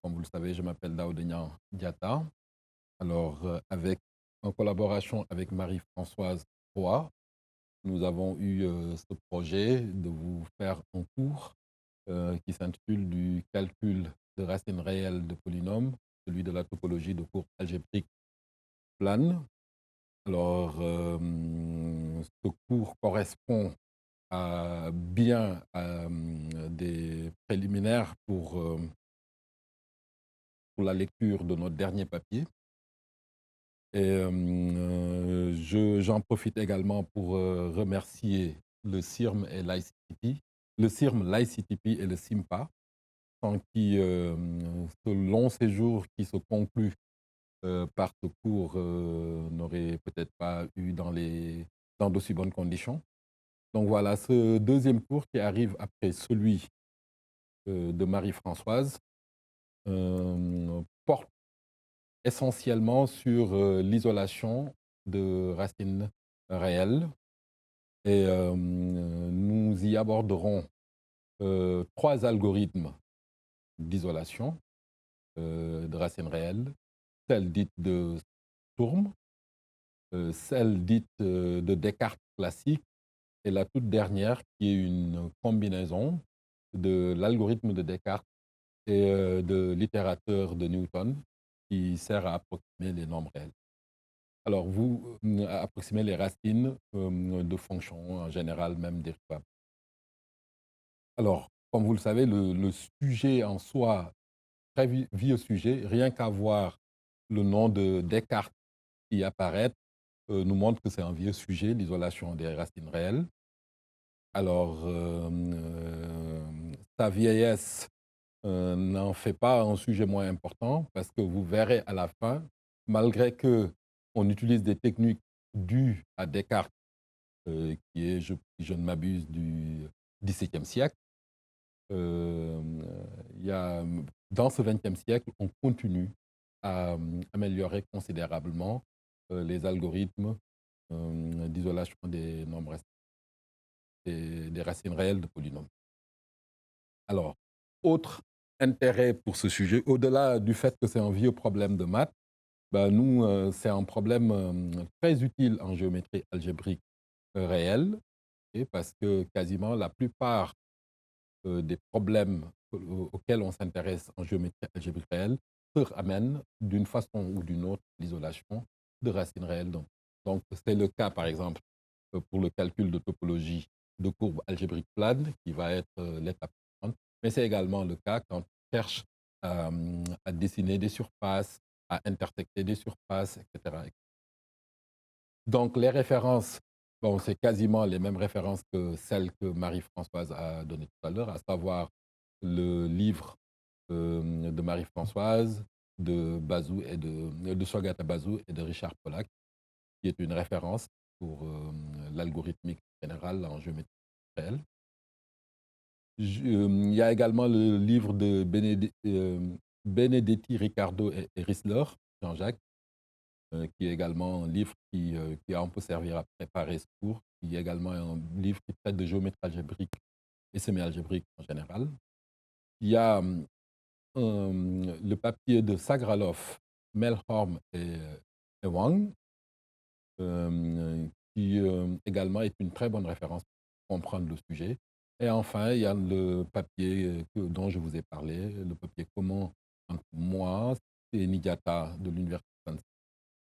comme vous le savez, je m'appelle Daoudenian Diatta. Alors, en collaboration avec Marie-Françoise Roy, nous avons eu ce projet de vous faire un cours qui s'intitule du calcul de racines réelles de polynômes, celui de la topologie de courbe algébrique plane. Alors, ce cours correspond à des préliminaires pour la lecture de notre dernier papier. Et j'en profite également pour remercier le CIRM et l'ICTP, le CIRM, l'ICTP et le SIMPA, sans qui ce long séjour qui se conclut par ce cours n'aurait peut-être pas eu dans d'aussi bonnes conditions. Donc voilà, ce deuxième cours qui arrive après celui de Marie-Françoise porte essentiellement sur l'isolation de racines réelles. Et nous y aborderons trois algorithmes d'isolation de racines réelles, celle dite de Sturm, celle dite de Descartes classique, et la toute dernière qui est une combinaison de l'algorithme de Descartes et de l'itérateur de Newton qui sert à approximer les nombres réels. Alors, vous approximez les racines de fonctions en général, même dérivables. Alors, comme vous le savez, le sujet en soi, très vieux sujet, rien qu'à voir le nom de Descartes qui apparaît, nous montre que c'est un vieux sujet, l'isolation des racines réelles. Alors, sa vieillesse n'en fait pas un sujet moins important parce que vous verrez à la fin, malgré que on utilise des techniques dues à Descartes, qui est, si je ne m'abuse, du XVIIe siècle, euh, il y a, dans ce XXe siècle, on continue à améliorer considérablement les algorithmes d'isolation des nombres, des racines réelles de polynômes. Alors, autre intérêt pour ce sujet, au-delà du fait que c'est un vieux problème de maths, ben nous, c'est un problème très utile en géométrie algébrique réelle, et parce que quasiment la plupart des problèmes auxquels on s'intéresse en géométrie algébrique réelle se ramènent d'une façon ou d'une autre l'isolation de racines réelles. Donc, c'est le cas, par exemple, pour le calcul de topologie de courbes algébriques planes, qui va être l'étape suivante. Mais c'est également le cas quand on cherche à dessiner des surfaces, à intersecter des surfaces, etc. Donc, les références, bon, c'est quasiment les mêmes références que celles que Marie-Françoise a données tout à l'heure, à savoir le livre de Marie-Françoise, de Bazou et de Sogata Bazou et de Richard Pollack, qui est une référence pour l'algorithmique générale en géométrie réelle. Il y a également le livre de Benedetti, Ricardo et Rissler, Jean-Jacques, qui est également un livre qui a un peu servi à préparer ce cours. Il y a également un livre qui traite de géométrie algébrique et semi-algébrique en général. Il y a le papier de Sagralov, Melhorm et Wang, qui également est une très bonne référence pour comprendre le sujet. Et enfin, il y a le papier dont je vous ai parlé, le papier commun entre moi et Nidiata de l'Université de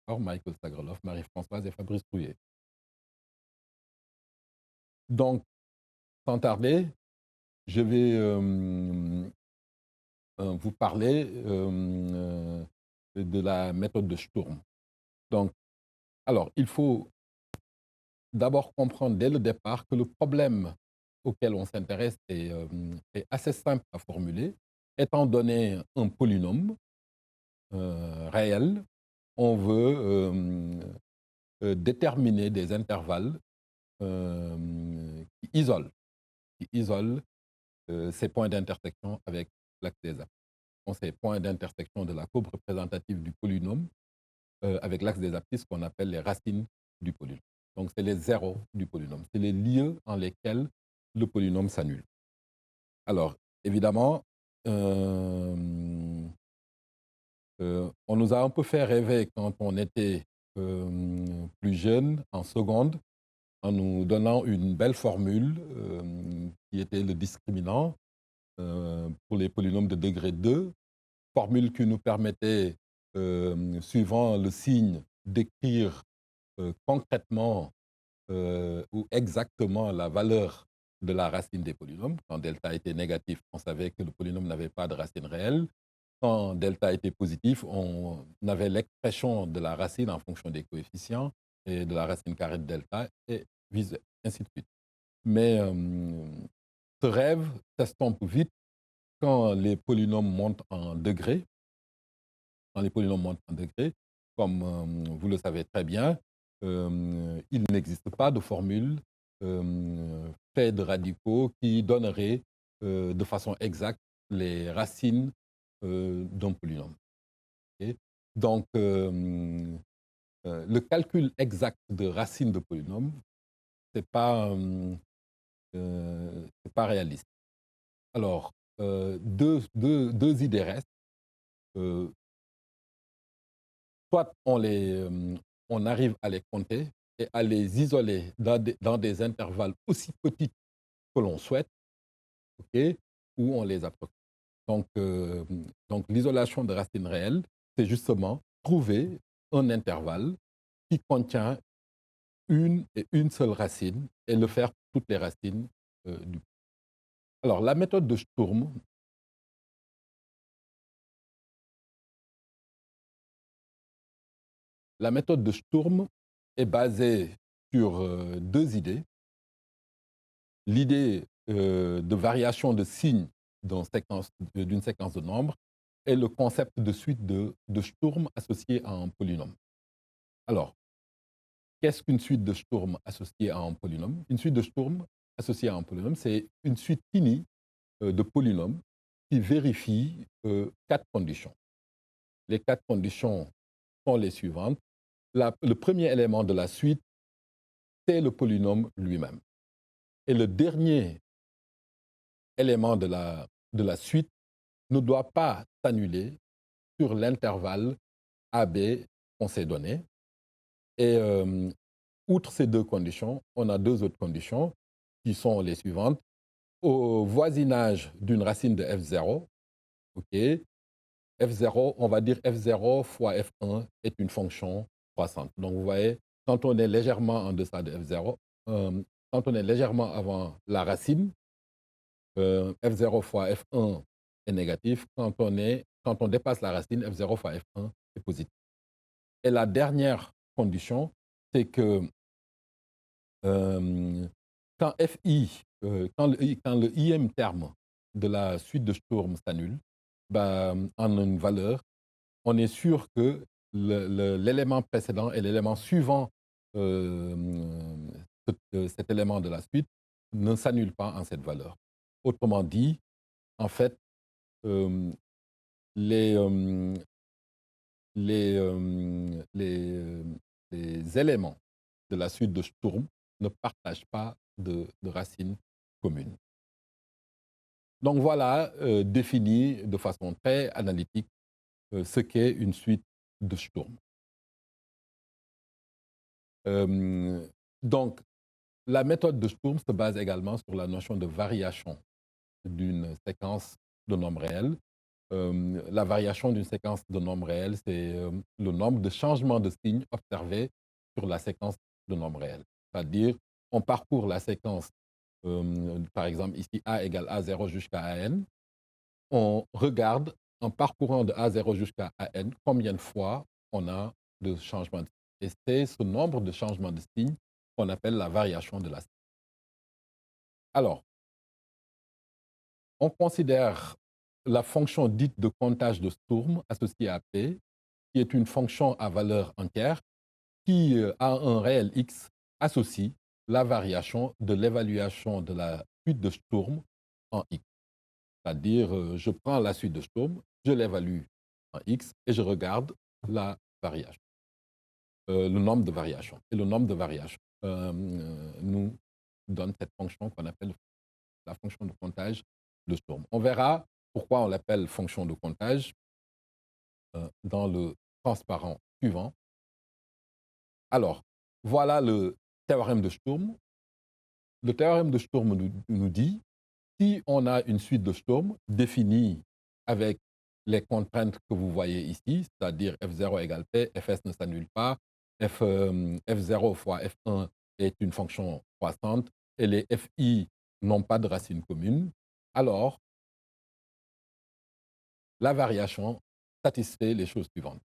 Stanford, Michael Sagralov, Marie-Françoise et Fabrice Trouillet. Donc, sans tarder, je vais vous parler de la méthode de Sturm. Donc, alors, il faut d'abord comprendre dès le départ que le problème auquel on s'intéresse est assez simple à formuler. Étant donné un polynôme réel, on veut déterminer des intervalles qui isolent ces points d'intersection avec l'axe des appuis. Donc, ces points d'intersection de la courbe représentative du polynôme avec l'axe des appuis, ce qu'on appelle les racines du polynôme. Donc, c'est les zéros du polynôme. C'est les lieux en lesquels le polynôme s'annule. Alors, évidemment, On nous a un peu fait rêver quand on était plus jeune, en seconde, en nous donnant une belle formule qui était le discriminant pour les polynômes de degré 2, formule qui nous permettait, suivant le signe, d'écrire concrètement ou exactement la valeur de la racine des polynômes. Quand delta était négatif, on savait que le polynôme n'avait pas de racine réelle. Quand delta était positif, on avait l'expression de la racine en fonction des coefficients et de la racine carrée de delta, et ainsi de suite. Mais ce rêve s'estompe vite quand les polynômes montent en degrés. Quand les polynômes montent en degrés, comme vous le savez très bien, il n'existe pas de formule fait de radicaux qui donnerait de façon exacte les racines d'un polynôme. Ok. Donc, le calcul exact de racines de polynômes, c'est pas réaliste. Alors, deux idées restent. Euh, Soit on arrive à les compter et à les isoler dans des intervalles aussi petits que l'on souhaite, ok, ou on les approxime. Donc, donc l'isolation de racines réelles, c'est justement trouver un intervalle qui contient une et une seule racine et le faire pour toutes les racines du. Alors, la méthode de Sturm est basée sur deux idées. L'idée de variation de signes d'une séquence de nombres et le concept de suite de Sturm associé à un polynôme. Alors, qu'est-ce qu'une suite de Sturm associée à un polynôme? Une suite de Sturm associée à un polynôme, c'est une suite finie de polynômes qui vérifie quatre conditions. Les quatre conditions sont les suivantes. Le premier élément de la suite, c'est le polynôme lui-même. Et le dernier élément de la suite ne doit pas s'annuler sur l'intervalle AB qu'on s'est donné. Et outre ces deux conditions, on a deux autres conditions qui sont les suivantes. Au voisinage d'une racine de f0, ok, f0, on va dire f0 fois f1 est une fonction croissante. Donc vous voyez, quand on est légèrement en deçà de f0, quand on est légèrement avant la racine, f0 fois f1 est négatif. Quand on dépasse la racine, f0 fois f1 est positif. Et la dernière condition, c'est que quand FI, quand le ième terme de la suite de Sturm s'annule, ben, en une valeur, on est sûr que l'élément précédent et l'élément suivant cet élément de la suite ne s'annulent pas en cette valeur. Autrement dit, en fait, euh, les, euh, les, euh, les, euh, les éléments de la suite de Sturm ne partagent pas de racines communes. Donc voilà, défini de façon très analytique ce qu'est une suite de Sturm. Donc, la méthode de Sturm se base également sur la notion de variation d'une séquence de nombres réels. La variation d'une séquence de nombres réels, c'est le nombre de changements de signes observés sur la séquence de nombres réels. C'est-à-dire, on parcourt la séquence, par exemple ici A égale A0 jusqu'à AN. On regarde, en parcourant de A0 jusqu'à AN, combien de fois on a de changements de signes. Et c'est ce nombre de changements de signes qu'on appelle la variation de la séquence. Alors, on considère la fonction dite de comptage de Sturm associée à P, qui est une fonction à valeur entière, qui, à un réel X, associe la variation de l'évaluation de la suite de Sturm en X. C'est-à-dire, je prends la suite de Sturm, je l'évalue en X et je regarde la variation, le nombre de variations. Et le nombre de variations nous donne cette fonction qu'on appelle la fonction de comptage de Sturm. On verra pourquoi on l'appelle fonction de comptage dans le transparent suivant. Alors, voilà le théorème de Sturm. Le théorème de Sturm nous dit, si on a une suite de Sturm définie avec les contraintes que vous voyez ici, c'est-à-dire F0 égale P, Fs ne s'annule pas, F0 fois F1 est une fonction croissante et les Fi n'ont pas de racine commune, alors la variation satisfait les choses suivantes.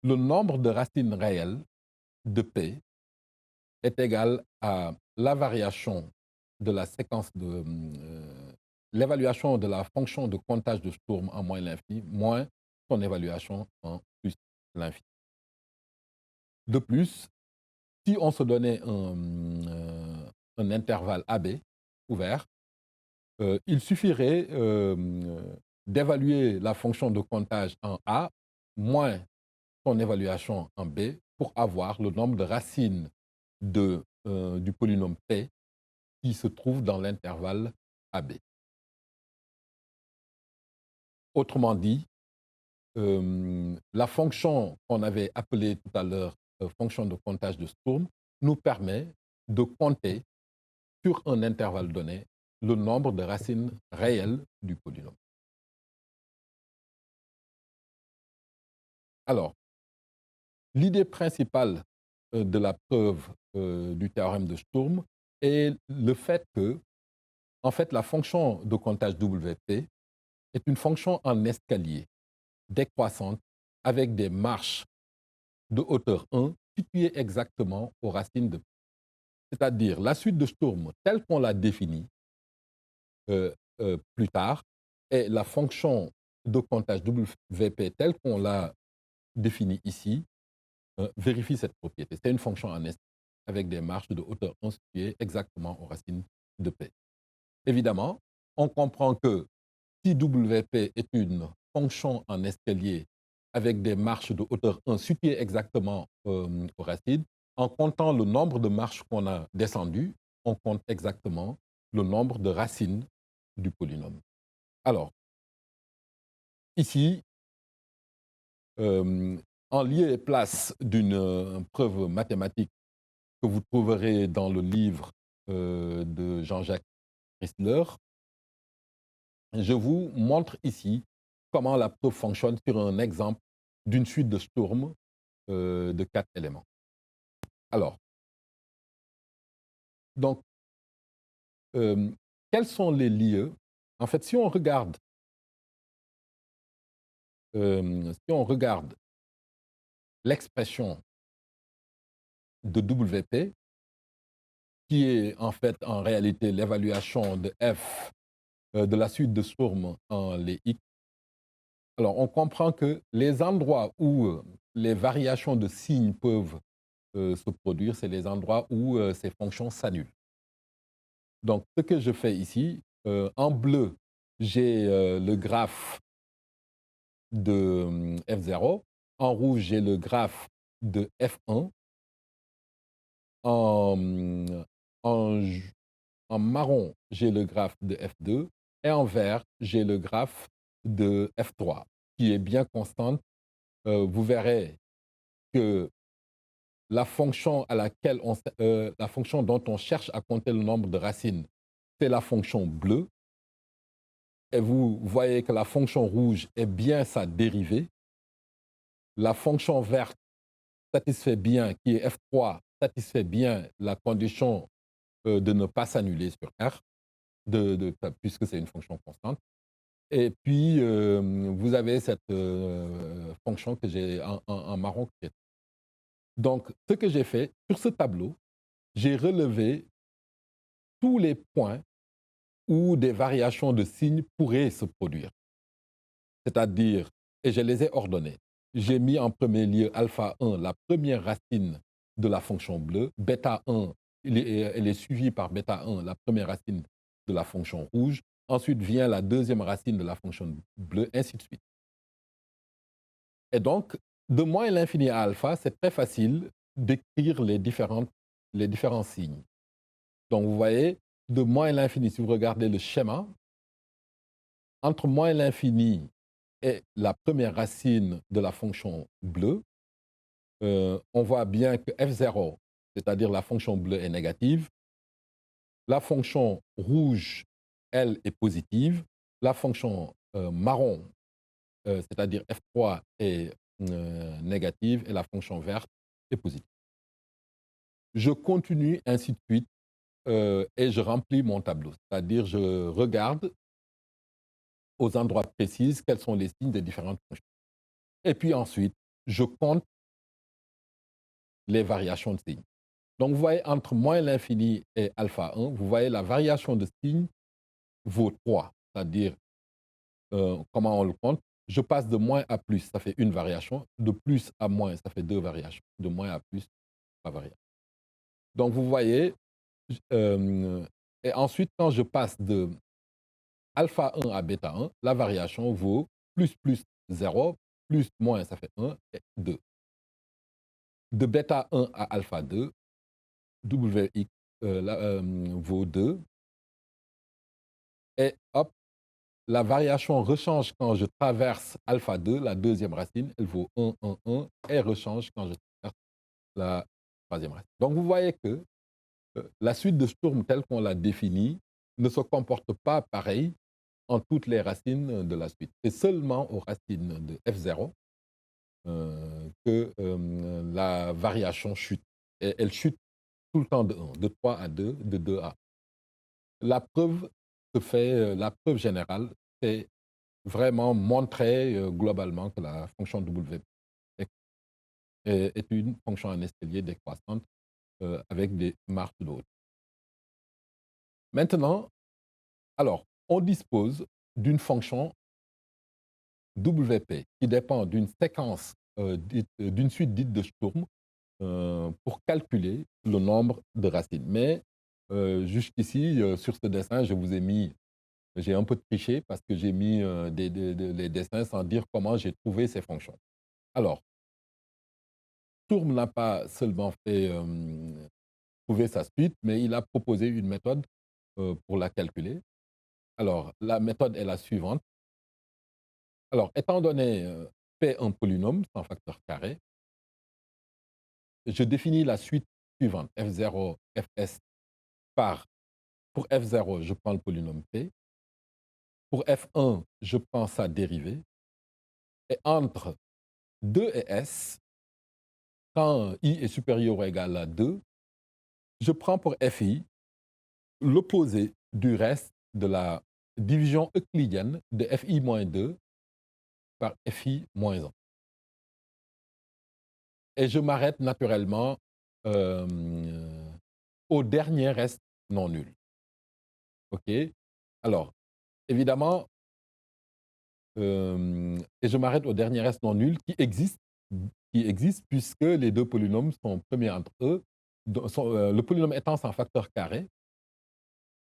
Le nombre de racines réelles de P est égal à la variation de la séquence de l'évaluation de la fonction de comptage de Sturm en moins l'infini moins son évaluation en plus l'infini. De plus, si on se donnait un intervalle AB ouvert, il suffirait d'évaluer la fonction de comptage en A moins son évaluation en B pour avoir le nombre de racines du polynôme P qui se trouve dans l'intervalle AB. Autrement dit, la fonction qu'on avait appelée tout à l'heure fonction de comptage de Sturm nous permet de compter sur un intervalle donné le nombre de racines réelles du polynôme. Alors, l'idée principale de la preuve du théorème de Sturm est le fait que, en fait, la fonction de comptage WP est une fonction en escalier décroissante avec des marches de hauteur 1 situées exactement aux racines de P. C'est-à-dire la suite de Sturm telle qu'on l'a définie plus tard et la fonction de comptage WP telle qu'on l'a définie ici vérifie cette propriété. C'est une fonction en escalier avec des marches de hauteur 1 situées exactement aux racines de P. Évidemment, on comprend que si WP est une fonction en escalier avec des marches de hauteur 1 situées exactement aux racines, en comptant le nombre de marches qu'on a descendues, on compte exactement le nombre de racines du polynôme. Alors, ici, en lieu et place d'une preuve mathématique que vous trouverez dans le livre de Jean-Jacques Chrysler, je vous montre ici comment la preuve fonctionne sur un exemple d'une suite de Sturm de 4 éléments. Alors, donc, quels sont les lieux? En fait, si on regarde l'expression de WP, qui est en fait en réalité l'évaluation de F de la suite de Sturm en les X, alors on comprend que les endroits où les variations de signes peuvent se produire, c'est les endroits où ces fonctions s'annulent. Donc, ce que je fais ici, en bleu, j'ai le graphe de F0. En rouge, j'ai le graphe de F1. En, en, en marron, j'ai le graphe de F2. Et en vert, j'ai le graphe de F3, qui est bien constante. Vous verrez que la fonction la fonction dont on cherche à compter le nombre de racines, c'est la fonction bleue. Et vous voyez que la fonction rouge est bien sa dérivée. La fonction verte satisfait bien, qui est F3, satisfait bien la condition de ne pas s'annuler sur R, puisque c'est une fonction constante. Et puis, vous avez cette fonction que j'ai en marron. Donc, ce que j'ai fait sur ce tableau, j'ai relevé tous les points où des variations de signes pourraient se produire. C'est-à-dire, et je les ai ordonnés. J'ai mis en premier lieu alpha 1, la première racine de la fonction bleue, bêta 1, elle est suivie par bêta 1, la première racine de la fonction rouge. Ensuite vient la deuxième racine de la fonction bleue, ainsi de suite. Et donc, de moins l'infini à alpha, c'est très facile d'écrire les différents signes. Donc, vous voyez, de moins l'infini, si vous regardez le schéma, entre moins l'infini est la première racine de la fonction bleue, on voit bien que f0, c'est-à-dire la fonction bleue, est négative. La fonction rouge, elle, est positive. La fonction marron, c'est-à-dire f3, est négative et la fonction verte est positive. Je continue ainsi de suite et je remplis mon tableau. C'est-à-dire je regarde aux endroits précis quels sont les signes des différentes fonctions. Et puis ensuite, je compte les variations de signes. Donc vous voyez, entre moins l'infini et alpha 1, vous voyez la variation de signes vaut 3. C'est-à-dire, comment on le compte? Je passe de moins à plus, ça fait une variation. De plus à moins, ça fait deux variations. De moins à plus, trois variations. Donc vous voyez, et ensuite, quand je passe de alpha 1 à bêta 1, la variation vaut plus 0, plus moins, ça fait 1 et 2. De bêta 1 à alpha 2, Wx vaut 2. Et hop, la variation rechange quand je traverse alpha 2, la deuxième racine, elle vaut 1, 1, 1, et rechange quand je traverse la troisième racine. Donc vous voyez que la suite de Sturm telle qu'on l'a définie ne se comporte pas pareil en toutes les racines de la suite. C'est seulement aux racines de f0 que la variation chute. Et elle chute tout le temps de 1, de 3 à 2, de 2 à 1. La preuve se fait, la preuve générale, c'est vraiment montrer globalement que la fonction W est une fonction en escalier décroissante avec des marques de hauteur. Maintenant, alors, on dispose d'une fonction WP qui dépend d'une séquence, d'une suite dite de Sturm pour calculer le nombre de racines. Mais jusqu'ici, sur ce dessin, je vous ai mis, j'ai un peu triché parce que j'ai mis les dessins sans dire comment j'ai trouvé ces fonctions. Alors, Sturm n'a pas seulement fait trouver sa suite, mais il a proposé une méthode pour la calculer. Alors, la méthode est la suivante. Alors, étant donné P un polynôme sans facteur carré, je définis la suite suivante, f0, fs par, pour f0, je prends le polynôme P. Pour f1, je prends sa dérivée. Et entre 2 et s, quand i est supérieur ou égal à 2, je prends pour fi l'opposé du reste de la division euclidienne de fi-2 par fi-1. Et je m'arrête naturellement au dernier reste non nul. OK? Alors, évidemment, et je m'arrête au dernier reste non nul qui existe puisque les deux polynômes sont premiers entre eux. Le polynôme étant sans facteur carré,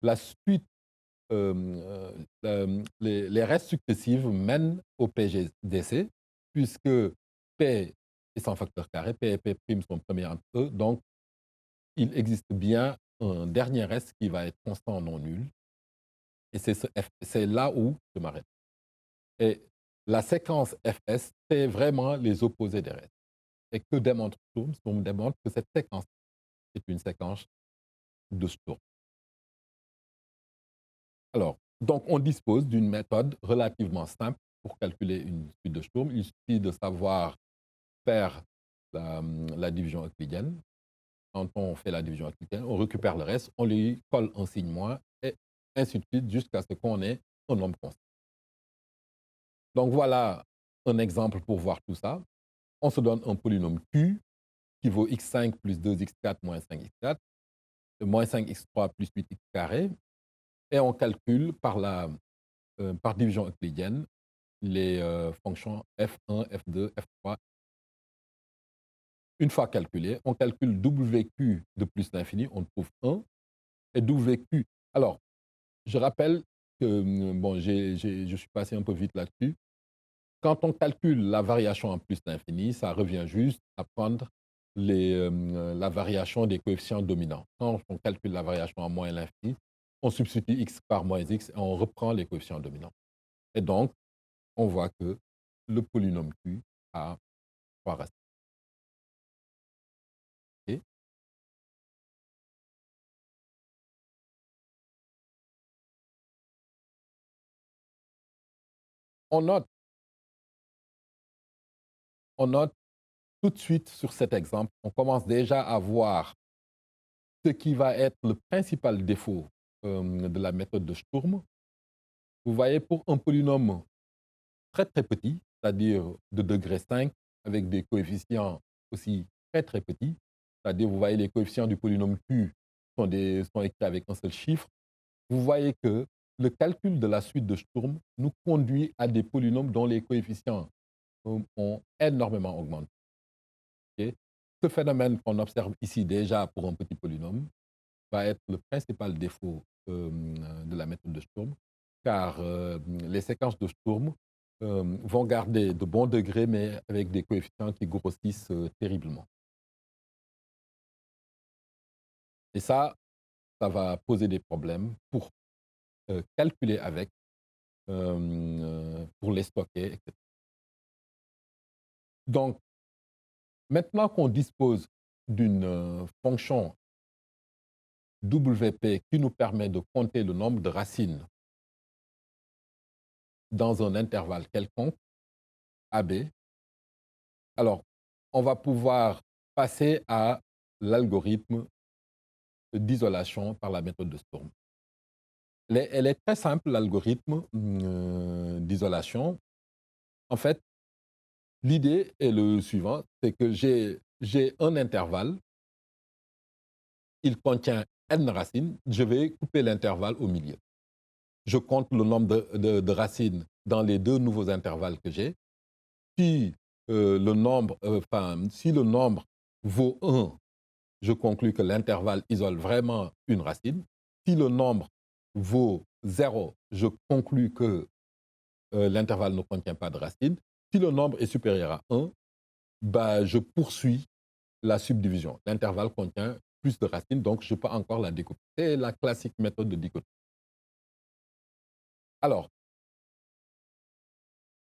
la suite, les restes successifs mènent au PGDC, puisque P est sans facteur carré, P et P' sont premiers entre eux, donc il existe bien un dernier reste qui va être constant non nul, et c'est là où je m'arrête. Et la séquence FS, c'est vraiment les opposés des restes. Et que démontre Sturm? Sturm démontre que cette séquence est une séquence de Sturm. Alors, donc on dispose d'une méthode relativement simple pour calculer une suite de Sturm. Il suffit de savoir faire la division euclidienne. Quand on fait la division euclidienne, on récupère le reste, on lui colle un signe moins, et ainsi de suite jusqu'à ce qu'on ait un nombre constant. Donc voilà un exemple pour voir tout ça. On se donne un polynôme Q qui vaut x5 plus 2x4 moins 5x4, moins 5x3 plus 8x carré, et on calcule par division euclidienne les fonctions f1, f2, f3. Une fois calculé, on calcule WQ de plus l'infini, on trouve 1, et WQ. Alors, je rappelle que, bon, je suis passé un peu vite là-dessus. Quand on calcule la variation en plus l'infini, ça revient juste à prendre la variation des coefficients dominants. Quand on calcule la variation en moins l'infini, on substitue x par moins x et on reprend les coefficients dominants. Et donc, on voit que le polynôme Q a 3 racines. OK? On note, on note tout de suite sur cet exemple, on commence déjà à voir ce qui va être le principal défaut de la méthode de Sturm. Vous voyez, pour un polynôme très très petit, c'est-à-dire de degré 5, avec des coefficients aussi très très petits, c'est-à-dire vous voyez les coefficients du polynôme Q sont écrits avec un seul chiffre, vous voyez que le calcul de la suite de Sturm nous conduit à des polynômes dont les coefficients ont énormément augmenté. Okay. Ce phénomène qu'on observe ici déjà pour un petit polynôme va être le principal défaut de la méthode de Sturm, car les séquences de Sturm vont garder de bons degrés, mais avec des coefficients qui grossissent terriblement. Et ça va poser des problèmes pour calculer avec, pour les stocker, etc. Donc, maintenant qu'on dispose d'une fonction WP qui nous permet de compter le nombre de racines dans un intervalle quelconque, AB, alors on va pouvoir passer à l'algorithme d'isolation par la méthode de Sturm. Elle est très simple, l'algorithme d'isolation. En fait, l'idée est le suivant, c'est que j'ai un intervalle, il contient n racines, je vais couper l'intervalle au milieu. Je compte le nombre de racines dans les deux nouveaux intervalles que j'ai. Si si le nombre vaut 1, je conclus que l'intervalle isole vraiment une racine. Si le nombre vaut 0, je conclus que l'intervalle ne contient pas de racine. Si le nombre est supérieur à 1, bah, je poursuis la subdivision. L'intervalle contient plus de racines, donc je peux encore la découper. C'est la classique méthode de dichotomie. Alors,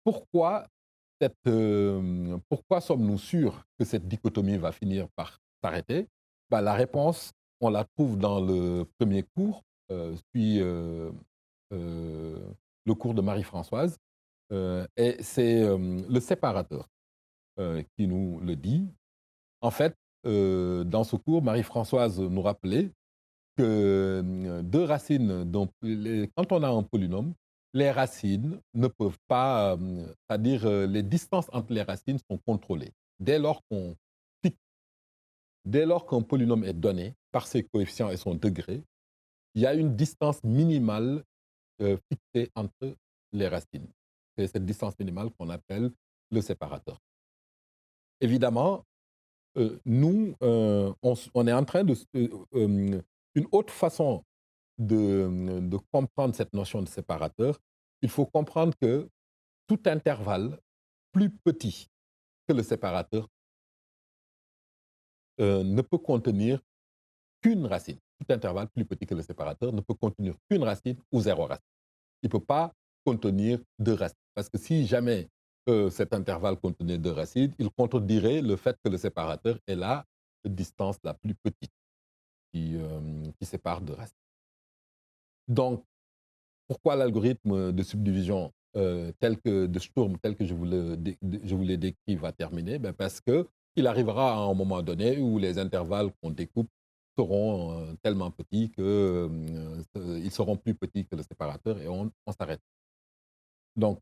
pourquoi pourquoi sommes-nous sûrs que cette dichotomie va finir par s'arrêter? Bah, la réponse, on la trouve dans le premier cours, puis euh, le cours de Marie-Françoise, et c'est le séparateur qui nous le dit. En fait, dans ce cours, Marie-Françoise nous rappelait que deux racines, donc quand on a un polynôme, les racines ne peuvent pas, c'est-à-dire les distances entre les racines sont contrôlées. Dès lors qu'on dès lors qu'un polynôme est donné par ses coefficients et son degré, il y a une distance minimale fixée entre les racines. C'est cette distance minimale qu'on appelle le séparateur. Évidemment, nous, on est en train de... une autre façon de comprendre cette notion de séparateur, il faut comprendre que tout intervalle plus petit que le séparateur ne peut contenir qu'une racine. Tout intervalle plus petit que le séparateur ne peut contenir qu'une racine ou zéro racine. Il ne peut pas contenir deux racines. Parce que si jamais cet intervalle contenait deux racines, il contredirait le fait que le séparateur est la distance la plus petite qui sépare deux racines. Donc, pourquoi l'algorithme de subdivision tel que de Sturm, tel que je vous l'ai décrit, va terminer? Ben parce qu'il arrivera à un moment donné où les intervalles qu'on découpe seront tellement petits qu'ils seront plus petits que le séparateur et on s'arrête. Donc,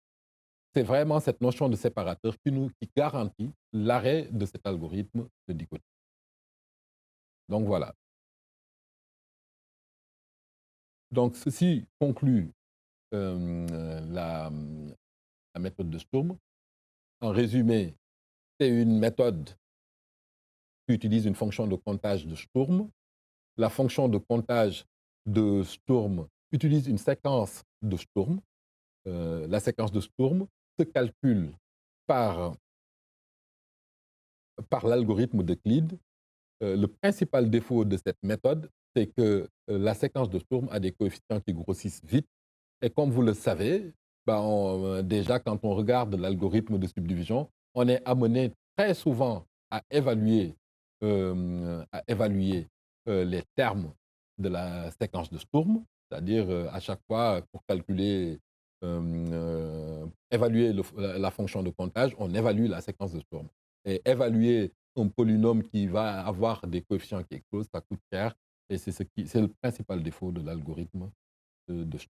c'est vraiment cette notion de séparateur qui garantit l'arrêt de cet algorithme de dichotomie. Donc voilà. Donc ceci conclut la méthode de Sturm. En résumé, c'est une méthode qui utilise une fonction de comptage de Sturm. La fonction de comptage de Sturm utilise une séquence de Sturm. La séquence de Sturm se calcule par, par l'algorithme d'Euclide. Le principal défaut de cette méthode, c'est que la séquence de Sturm a des coefficients qui grossissent vite. Et comme vous le savez, Déjà, quand on regarde l'algorithme de subdivision, on est amené très souvent à évaluer les termes de la séquence de Sturm, c'est-à-dire à chaque fois pour calculer, évaluer la fonction de comptage, on évalue la séquence de Sturm. Et évaluer un polynôme qui va avoir des coefficients qui explosent, ça coûte cher, et c'est le principal défaut de l'algorithme de Sturm.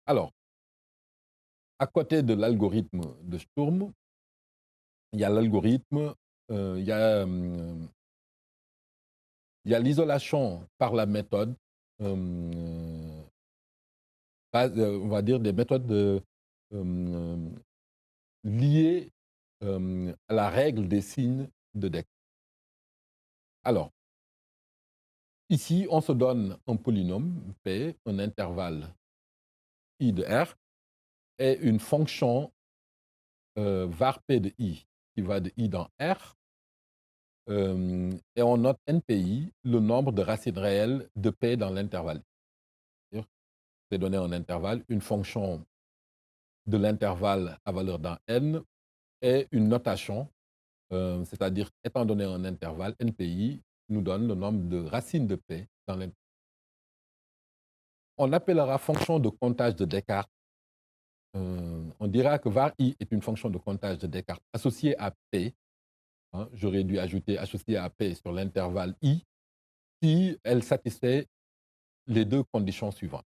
Alors, à côté de l'algorithme de Sturm, il y a l'algorithme, heu, il y a, hem, il y a l'isolation par la méthode, hem, on va dire des méthodes hem, liées, à la règle des signes de Descartes. Alors, ici, on se donne un polynôme P, un intervalle I de R et une fonction, var P de I, qui va de I dans R. Et on note NPI, le nombre de racines réelles de P dans l'intervalle. C'est donné en intervalle, une fonction de l'intervalle à valeur dans N et une notation, c'est-à-dire étant donné un intervalle, NPI nous donne le nombre de racines de P dans l'intervalle. On appellera fonction de comptage de Descartes. On dira que var I est une fonction de comptage de Descartes associée à P. Hein, j'aurais dû ajouter associée à P sur l'intervalle I si elle satisfait les deux conditions suivantes.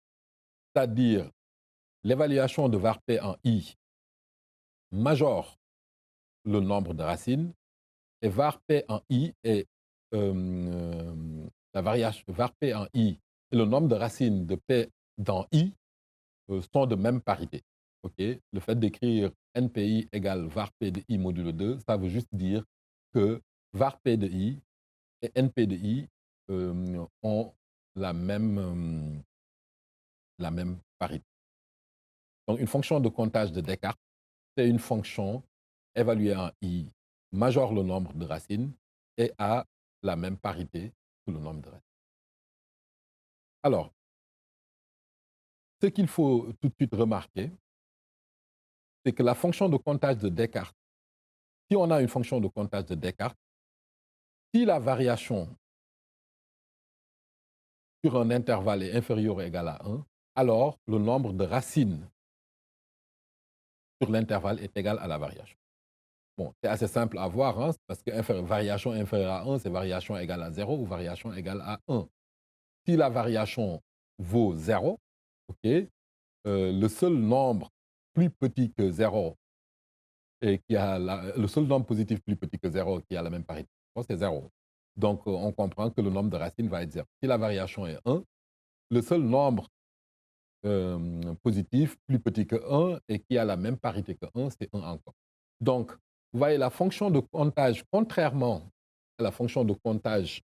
C'est-à-dire l'évaluation de var P en I majore le nombre de racines et var P en I est la variation var P en I et le nombre de racines de P dans I sont de même parité. Okay. Le fait d'écrire NPI égale var P de I modulo 2, ça veut juste dire que var P de I et NP de I ont la même parité. Donc, une fonction de comptage de Descartes, c'est une fonction évaluée en I majore le nombre de racines et a la même parité que le nombre de racines. Alors, ce qu'il faut tout de suite remarquer, c'est que la fonction de comptage de Descartes, si on a une fonction de comptage de Descartes, si la variation sur un intervalle est inférieur ou égal à 1, alors le nombre de racines sur l'intervalle est égal à la variation. Bon, c'est assez simple à voir, hein, parce que variation inférieure à 1, c'est variation égale à 0 ou variation égale à 1. Si la variation vaut 0, ok, le seul nombre plus petit que 0 et le seul nombre positif plus petit que 0 qui a la même parité, c'est 0. Donc, on comprend que le nombre de racines va être 0. Si la variation est 1, le seul nombre positif plus petit que 1 et qui a la même parité que 1, c'est 1 encore. Donc, vous voyez, la fonction de comptage, contrairement à la fonction de comptage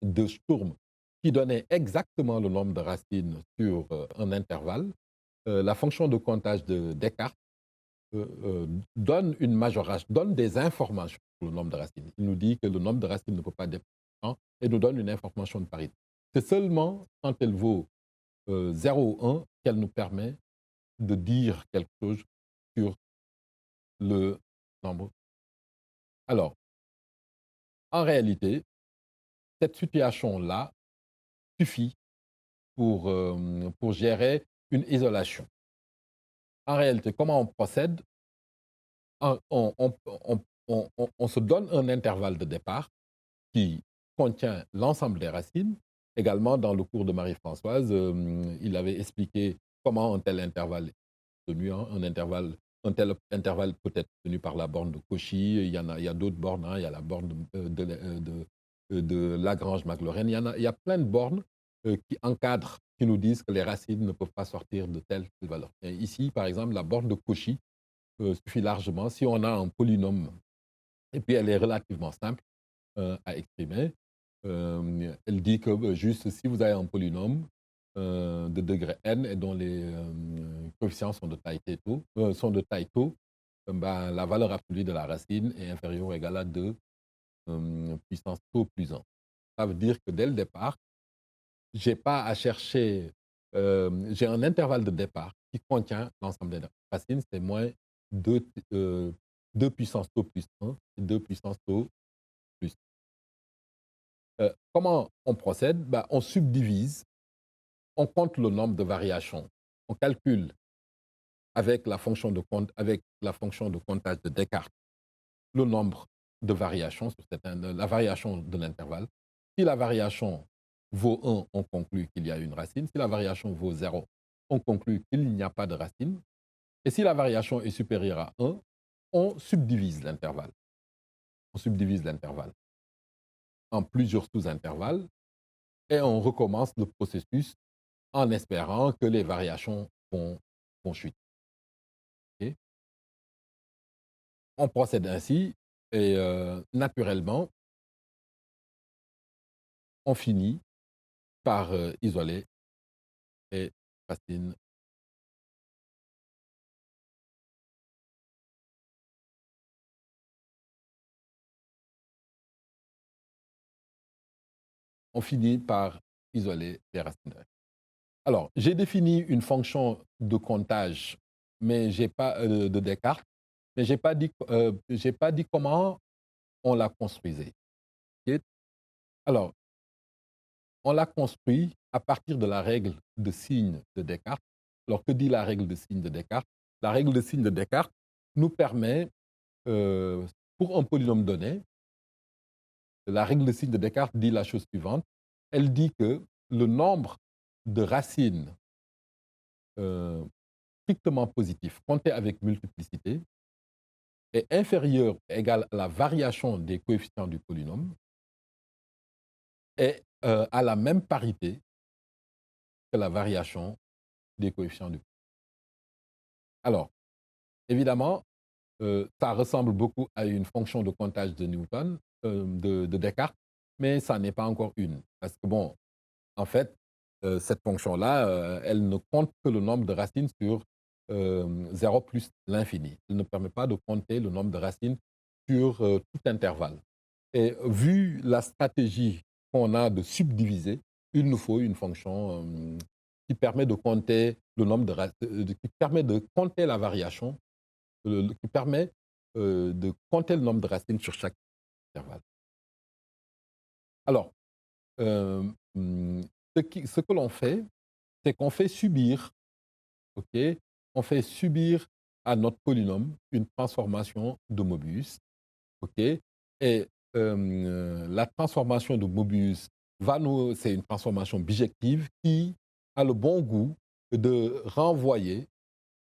de Sturm, qui donnait exactement le nombre de racines sur un intervalle, la fonction de comptage de Descartes donne une majoration, donne des informations sur le nombre de racines. Il nous dit que le nombre de racines ne peut pas dépasser 1 et nous donne une information de parité. C'est seulement quand elle vaut 0 ou 1 qu'elle nous permet de dire quelque chose sur le nombre. Alors, en réalité, cette situation-là suffit pour gérer une isolation. En réalité, comment on procède? On se donne un intervalle de départ qui contient l'ensemble des racines. Également, dans le cours de Marie-Françoise, il avait expliqué comment un tel intervalle est tenu. Hein, un tel intervalle peut être tenu par la borne de Cauchy. Il y a d'autres bornes. Hein, il y a la borne de Lagrange-Maclaurin. Il y a plein de bornes qui encadrent, qui nous disent que les racines ne peuvent pas sortir de telle valeur. Et ici, par exemple, la borne de Cauchy suffit largement. Si on a un polynôme, et puis elle est relativement simple à exprimer, elle dit que juste si vous avez un polynôme de degré n et dont les coefficients sont de taille tau, ben, la valeur absolue de la racine est inférieure ou égale à 2 puissance tau plus 1. Ça veut dire que dès le départ, je n'ai pas à chercher j'ai un intervalle de départ qui contient l'ensemble des racines, c'est moins 2, 2 puissance tau plus 1 et 2 puissance tau plus. Comment on procède? Bah, on subdivise, on compte le nombre de variations, on calcule avec la fonction de comptage de Descartes le nombre de variations sur la variation de l'intervalle. Si la variation vaut 1, on conclut qu'il y a une racine. Si la variation vaut 0, on conclut qu'il n'y a pas de racine. Et si la variation est supérieure à 1, on subdivise l'intervalle. On subdivise l'intervalle en plusieurs sous-intervalles et on recommence le processus en espérant que les variations vont chuter. Okay. On procède ainsi et naturellement, on finit par isoler les racines. On finit par isoler les racines. Alors, j'ai défini une fonction de comptage, mais j'ai pas de Descartes, mais j'ai pas dit comment on la construisait. Ok. Alors, on l'a construit à partir de la règle de signe de Descartes. Alors, que dit la règle de signe de Descartes? La règle de signe de Descartes nous permet, euh, pour un polynôme donné, la règle de signe de Descartes dit la chose suivante. Elle dit que le nombre de racines euh, strictement positif compté avec multiplicité est inférieur ou égal à la variation des coefficients du polynôme et à la même parité que la variation des coefficients du polynôme. Alors, évidemment, ça ressemble beaucoup à une fonction de comptage de Newton, de Descartes, mais ça n'est pas encore une. Parce que, bon, en fait, cette fonction-là, elle ne compte que le nombre de racines sur 0 plus l'infini. Elle ne permet pas de compter le nombre de racines sur tout intervalle. Et vu la stratégie qu'on a de subdiviser, il nous faut une fonction qui permet de compter le nombre de racines, qui permet de compter la variation, qui permet de compter le nombre de racines sur chaque intervalle. Alors, euh, hum, ce que l'on fait, c'est qu'on fait subir, ok, on fait subir à notre polynôme une transformation de Mobius, ok, et la transformation de Mobius c'est une transformation bijective qui a le bon goût de renvoyer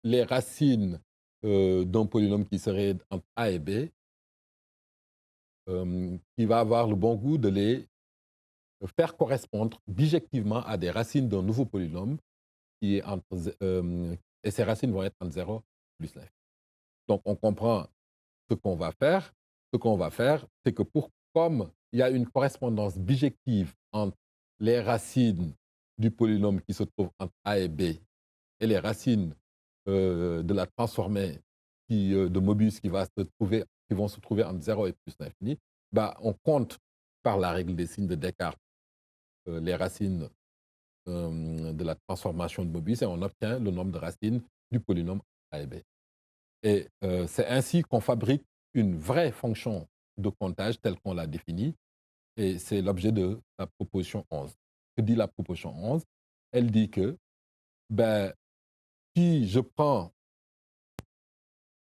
les racines d'un polynôme qui serait entre A et B, qui va avoir le bon goût de les faire correspondre bijectivement à des racines d'un nouveau polynôme qui est et ces racines vont être entre 0 plus l'infini. Donc, on comprend ce qu'on va faire. Ce qu'on va faire, c'est que comme il y a une correspondance bijective entre les racines du polynôme qui se trouve entre A et B et les racines de la transformée de Mobius qui vont se trouver entre 0 et plus l'infini, bah, on compte par la règle des signes de Descartes les racines de la transformation de Mobius et on obtient le nombre de racines du polynôme A et B. Et c'est ainsi qu'on fabrique une vraie fonction de comptage telle qu'on l'a définie et c'est l'objet de la proposition 11. Que dit la proposition 11? Elle dit que ben, si je prends,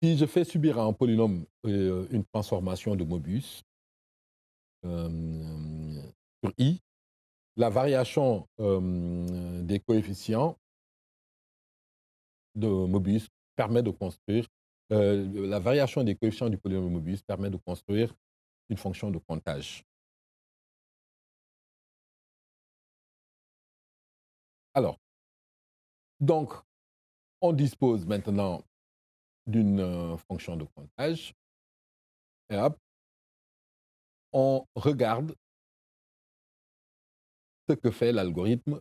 si je fais subir à un polynôme une transformation de Mobius sur I, la variation des coefficients de Mobius permet de construire, la variation des coefficients du polynôme de Mobius permet de construire une fonction de comptage. Alors, donc, on dispose maintenant d'une fonction de comptage et hop, on regarde ce que fait l'algorithme.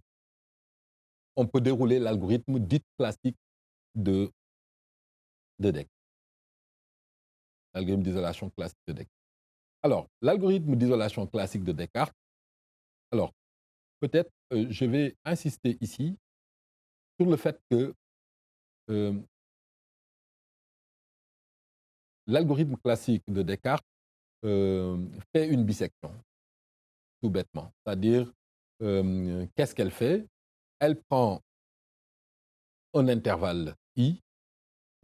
On peut dérouler l'algorithme dit classique de Descartes, l'algorithme d'isolation classique de Descartes. Alors, l'algorithme d'isolation classique de Descartes, alors, peut-être je vais insister ici sur le fait que euh, l'algorithme classique de Descartes fait une bisection, tout bêtement. C'est-à-dire, qu'est-ce qu'elle fait? Elle prend un intervalle i,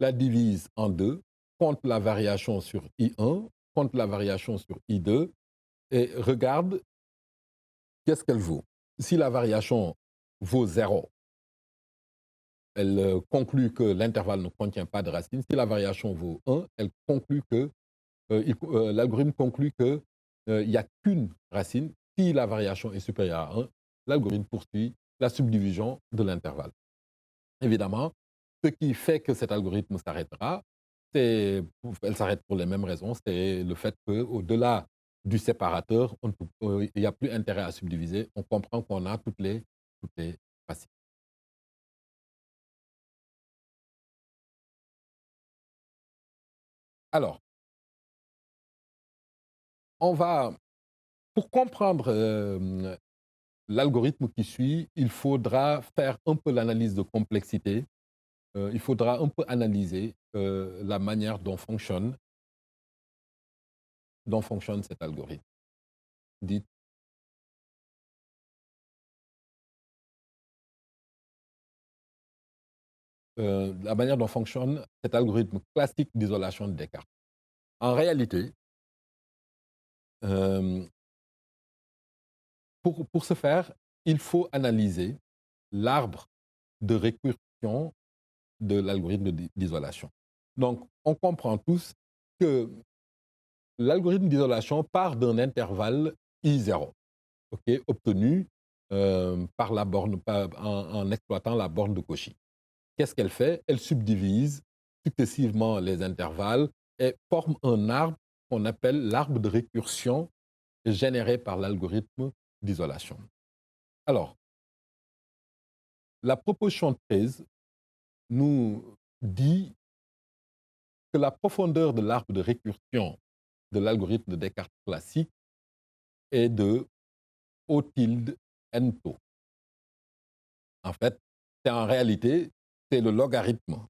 la divise en deux, compte la variation sur i1, compte la variation sur i2 et regarde qu'est-ce qu'elle vaut. Si la variation vaut 0, elle conclut que l'intervalle ne contient pas de racine. Si la variation vaut 1, elle conclut que l'algorithme conclut qu'il n'y a qu'une racine. Si la variation est supérieure à 1, l'algorithme poursuit la subdivision de l'intervalle. Évidemment, ce qui fait que cet algorithme s'arrêtera, elle s'arrête pour les mêmes raisons, c'est le fait qu'au-delà du séparateur, il n'y a plus intérêt à subdiviser. On comprend qu'on a toutes les racines. Alors, pour comprendre l'algorithme qui suit, il faudra faire un peu l'analyse de complexité. Il faudra un peu analyser la manière dont fonctionne cet algorithme. Dites. La manière dont fonctionne cet algorithme classique d'isolation de Descartes. En réalité, pour ce faire, il faut analyser l'arbre de récursion de l'algorithme d'isolation. Donc, on comprend tous que l'algorithme d'isolation part d'un intervalle I0, obtenu par la borne, en exploitant la borne de Cauchy. Qu'est-ce qu'elle fait? Elle subdivise successivement les intervalles et forme un arbre qu'on appelle l'arbre de récursion généré par l'algorithme d'isolation. Alors, la proposition 13 nous dit que la profondeur de l'arbre de récursion de l'algorithme de Descartes classique est de O tilde n tau. En fait, en réalité, c'est le logarithme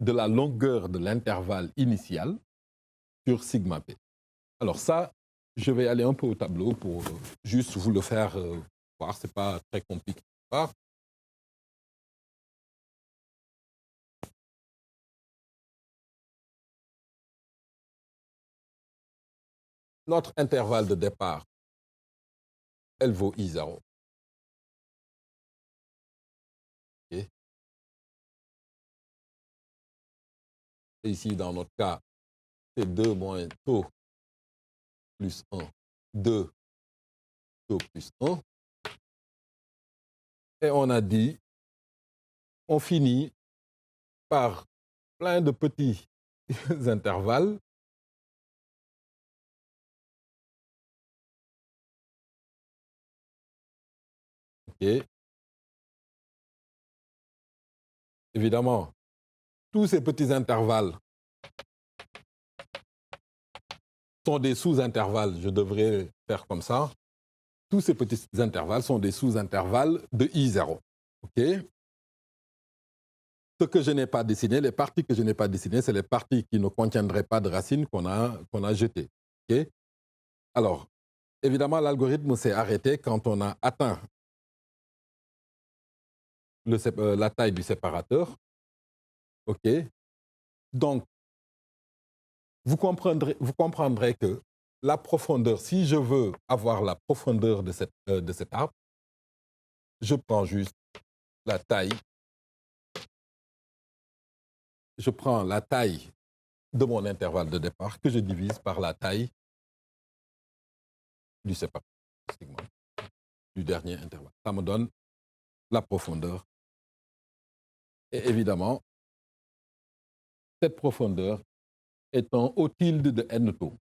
de la longueur de l'intervalle initial sur sigma p. Alors ça, je vais aller un peu au tableau pour juste vous le faire voir. Ce n'est pas très compliqué. Notre intervalle de départ, elle vaut I0. Okay. Et ici, dans notre cas, c'est 2 moins tau plus 1, 2 tau plus 1. Et on a dit, on finit par plein de petits intervalles. Okay. Évidemment, tous ces petits intervalles sont des sous-intervalles. Je devrais faire comme ça. Tous ces petits intervalles sont des sous-intervalles de I0. OK? Ce que je n'ai pas dessiné, les parties que je n'ai pas dessinées, c'est les parties qui ne contiendraient pas de racines qu'on a jetées. OK? Alors, évidemment, l'algorithme s'est arrêté quand on a atteint la taille du séparateur. OK? Donc, vous comprendrez que la profondeur, si je veux avoir la profondeur de cet arbre, je prends juste la taille. Je prends la taille de mon intervalle de départ que je divise par la taille du séparateur, du dernier intervalle. Ça me donne la profondeur. Et évidemment, cette profondeur est en O tilde de n tau.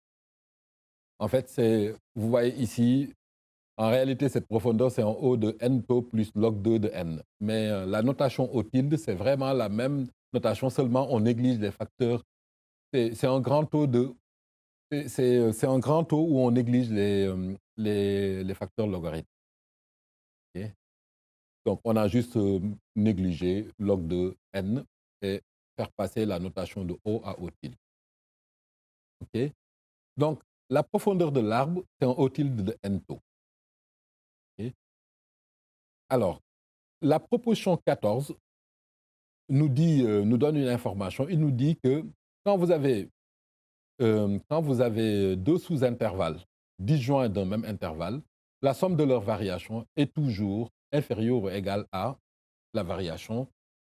En fait, vous voyez ici, en réalité, cette profondeur, c'est en O de n tau plus log 2 de n. Mais la notation O tilde, c'est vraiment la même notation, seulement on néglige les facteurs. C'est un grand taux c'est un grand taux où on néglige les facteurs logarithmiques. Okay? Donc, on a juste négligé log de n et faire passer la notation de O à O tilde. OK? Donc, la profondeur de l'arbre, c'est un O tilde de n taux. OK? Alors, la proposition 14 nous donne une information. Il nous dit que quand vous avez, deux sous-intervalles disjoints d'un même intervalle, la somme de leurs variations est toujours inférieure ou égale à la variation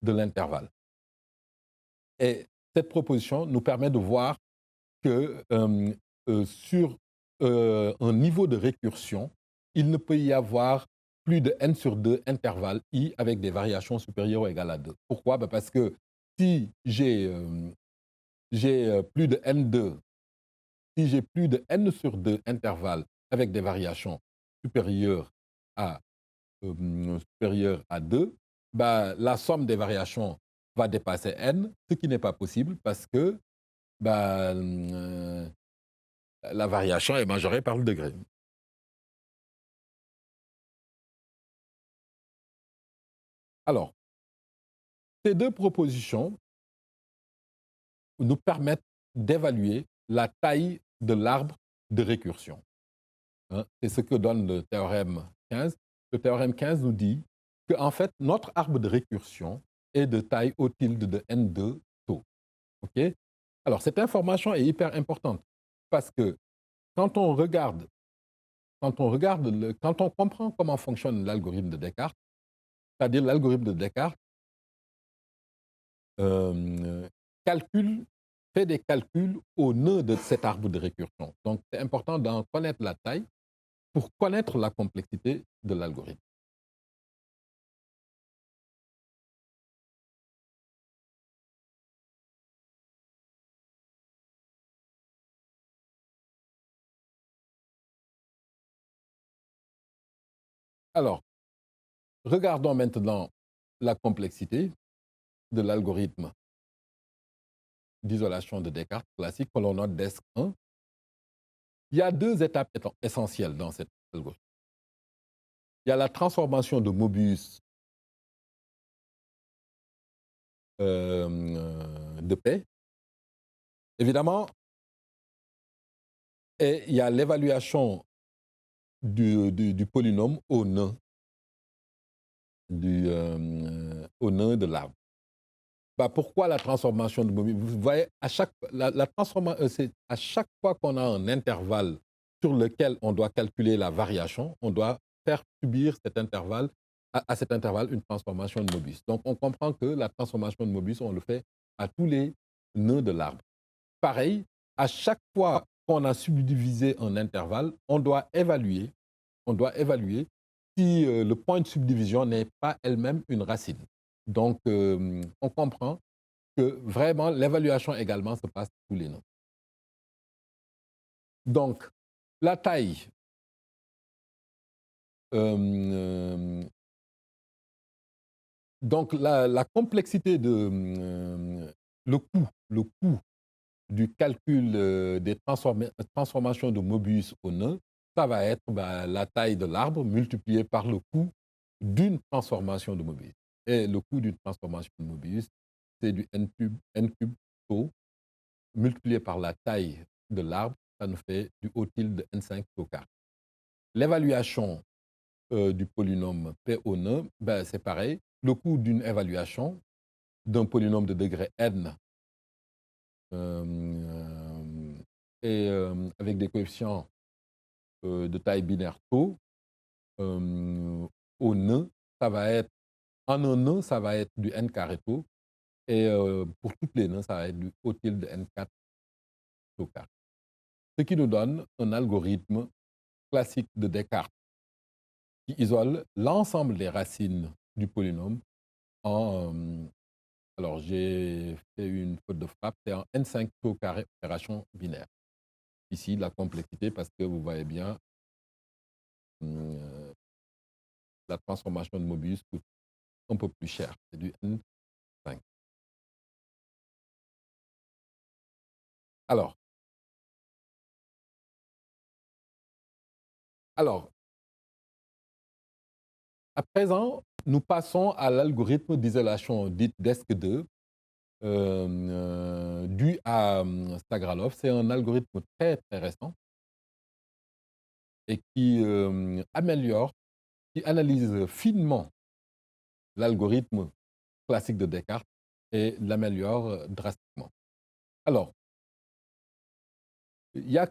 de l'intervalle. Et cette proposition nous permet de voir que sur un niveau de récursion, il ne peut y avoir plus de n sur 2 intervalles i avec des variations supérieures ou égales à 2. Pourquoi? Parce que si j'ai plus de n2, si j'ai plus de n sur 2 intervalles avec des variations supérieures à, supérieures à 2, la somme des variations va dépasser n, ce qui n'est pas possible parce que bah, la variation est majorée par le degré. Alors, ces deux propositions nous permettent d'évaluer la taille de l'arbre de récursion, hein. C'est ce que donne le théorème 15. Le théorème 15 nous dit que, en fait, notre arbre de récursion est de taille O tilde de n2 taux. OK? Alors, cette information est hyper importante parce que quand on regarde, quand on comprend comment fonctionne l'algorithme de Descartes, c'est-à-dire l'algorithme de Descartes, euh, calcule, fait des calculs au nœud de cet arbre de récursion. Donc, c'est important d'en connaître la taille pour connaître la complexité de l'algorithme. Alors, regardons maintenant la complexité de l'algorithme d'isolation de Descartes classique que l'on note DESC1. Il y a deux étapes essentielles dans cet algorithme. Il y a la transformation de Mobius de P, évidemment, et il y a l'évaluation du polynôme au nœud, au nœud de l'arbre. Pourquoi la transformation de Mobius? Vous voyez, c'est à chaque fois qu'on a un intervalle sur lequel on doit calculer la variation, on doit faire subir cet intervalle, à cet intervalle une transformation de Mobius. Donc, on comprend que la transformation de Mobius, on le fait à tous les nœuds de l'arbre. Pareil, à chaque fois qu'on a subdivisé un intervalle, on doit évaluer si le point de subdivision n'est pas elle-même une racine. Donc, on comprend que vraiment l'évaluation également se passe tous les nœuds. Donc, la taille, donc la complexité le coût du calcul des transformations de Mobius au nœud, ça va être la taille de l'arbre multipliée par le coût d'une transformation de Mobius. Et le coût d'une transformation de Mobius, c'est du n cube tau multiplié par la taille de l'arbre, ça nous fait du O tilde de n5 tau carré. L'évaluation du polynôme P au nœud, c'est pareil. Le coût d'une évaluation d'un polynôme de degré n et avec des coefficients de taille binaire tau, au nœud, ça va être, en un nœud, ça va être du n carré tau, et pour toutes les nœuds, ça va être du O tilde de n4 tau carré. Ce qui nous donne un algorithme classique de Descartes qui isole l'ensemble des racines du polynôme en, alors j'ai fait une faute de frappe, c'est en n5 tau carré opération binaire. Ici, la complexité, parce que vous voyez bien, euh, la transformation de Mobius coûte un peu plus cher, c'est du n5. Alors, alors, à présent, nous passons à l'algorithme d'isolation dite DESC2, dû à Stagralov. C'est un algorithme très, très récent et qui améliore, qui analyse finement l'algorithme classique de Descartes et l'améliore drastiquement. Alors, il y a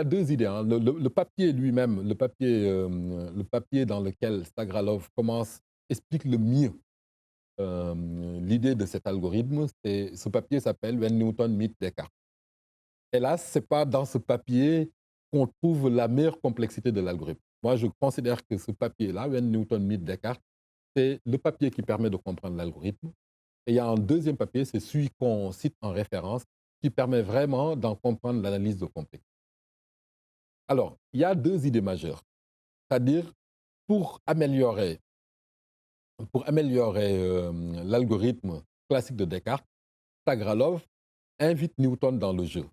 deux idées, hein. Le papier lui-même, le papier dans lequel Stagralov explique le mieux l'idée de cet algorithme. Ce papier s'appelle When Newton meet Descartes. Hélas, ce n'est pas dans ce papier qu'on trouve la meilleure complexité de l'algorithme. Moi, je considère que ce papier-là, When Newton meet Descartes, c'est le papier qui permet de comprendre l'algorithme. Et il y a un deuxième papier, c'est celui qu'on cite en référence, qui permet vraiment d'en comprendre l'analyse de complexité. Alors, il y a deux idées majeures. C'est-à-dire, pour améliorer, l'algorithme classique de Descartes, Stagralov invite Newton dans le jeu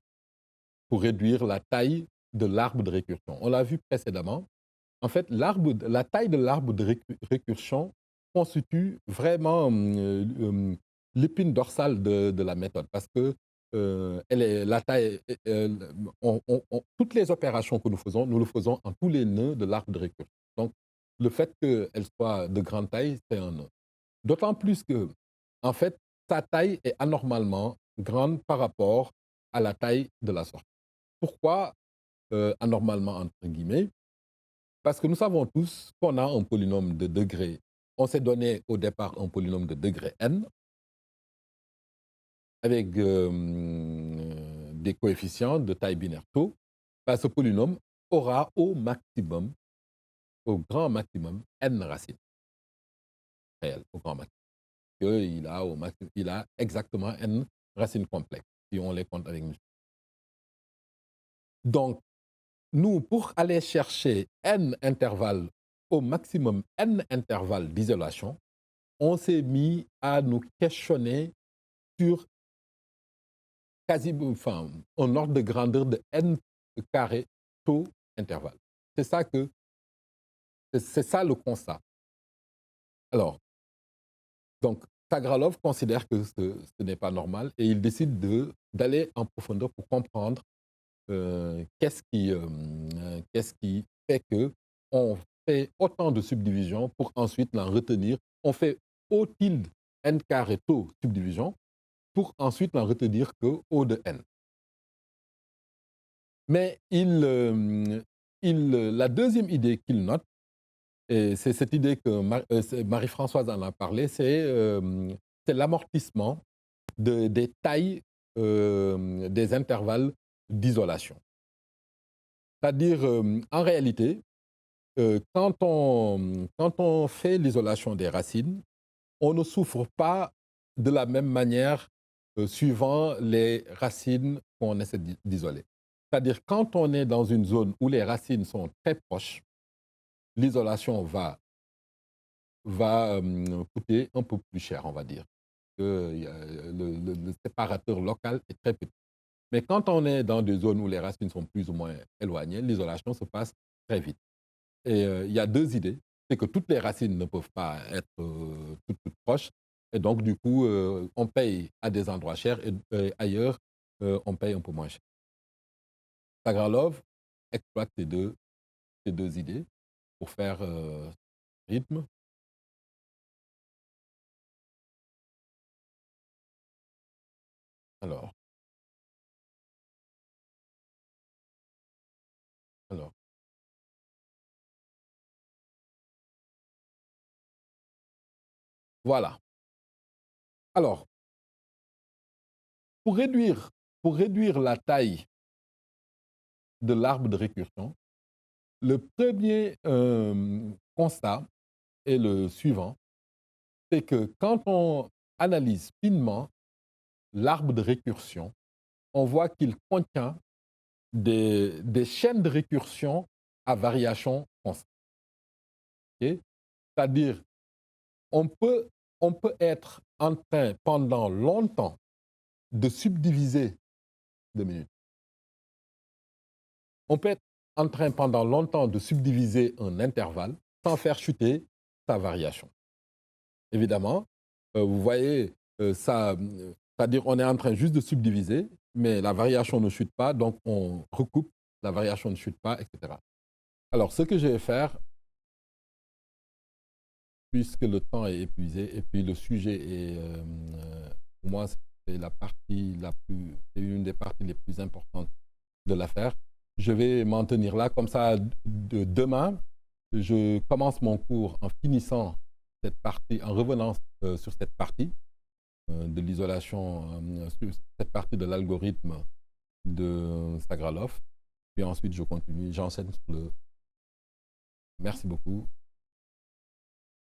pour réduire la taille de l'arbre de récursion. On l'a vu précédemment. En fait, la taille de l'arbre de récursion constitue vraiment l'épine dorsale de la méthode parce que la taille, toutes les opérations que nous le faisons en tous les nœuds de l'arbre de récursion. Donc, le fait qu'elle soit de grande taille, c'est un nœud. D'autant plus que, en fait, sa taille est anormalement grande par rapport à la taille de la sortie. Pourquoi anormalement, entre guillemets? Parce que nous savons tous qu'on a un polynôme de degré. On s'est donné au départ un polynôme de degré n avec des coefficients de taille binaire tau. Ce polynôme aura au maximum, au grand maximum, n racines réelles, au grand maximum. Il a exactement n racines complexes, si on les compte avec nous. Donc, nous, pour aller chercher n intervalles, au maximum n intervalles d'isolation, on s'est mis à nous questionner sur un ordre de grandeur de n carré taux intervalle. C'est ça le constat. Alors, donc, Stagralov considère que ce n'est pas normal et il décide d'aller en profondeur pour comprendre qu'est-ce qui fait qu'on fait autant de subdivisions pour ensuite l'en retenir. On fait O tilde n carré taux subdivision pour ensuite n'en retenir que O de n. Mais la deuxième idée qu'il note, et c'est cette idée que Marie-Françoise en a parlé, c'est l'amortissement des tailles des intervalles d'isolation. C'est-à-dire, en réalité, quand on fait l'isolation des racines, on ne souffre pas de la même manière suivant les racines qu'on essaie d'isoler. C'est-à-dire, quand on est dans une zone où les racines sont très proches, l'isolation va coûter un peu plus cher, on va dire. Le séparateur local est très petit. Mais quand on est dans des zones où les racines sont plus ou moins éloignées, l'isolation se passe très vite. Et il y a deux idées. C'est que toutes les racines ne peuvent pas être toutes proches. Et donc, du coup, on paye à des endroits chers et ailleurs, on paye un peu moins cher. Stagralov exploite ces deux idées pour faire rythme. Alors, alors, voilà. Alors, pour réduire la taille de l'arbre de récursion, le premier constat est le suivant, c'est que quand on analyse finement l'arbre de récursion, on voit qu'il contient des chaînes de récursion à variation constante. Okay? C'est-à-dire, on peut être en train pendant longtemps de subdiviser 2 minutes. On peut être en train pendant longtemps de subdiviser un intervalle sans faire chuter sa variation. évidemment. Vous voyez, c'est-à-dire on est en train juste de subdiviser, mais la variation ne chute pas, donc on recoupe, la variation ne chute pas, etc. Alors, ce que je vais faire, puisque le temps est épuisé et puis le sujet est, pour moi, c'est la partie la plus, c'est une des parties les plus importantes de l'affaire. Je vais m'en tenir là, comme ça, demain, je commence mon cours en finissant cette partie, en revenant sur cette partie de l'isolation, sur cette partie de l'algorithme de Sagralov. Puis ensuite, je continue, j'enseigne sur le. Merci beaucoup.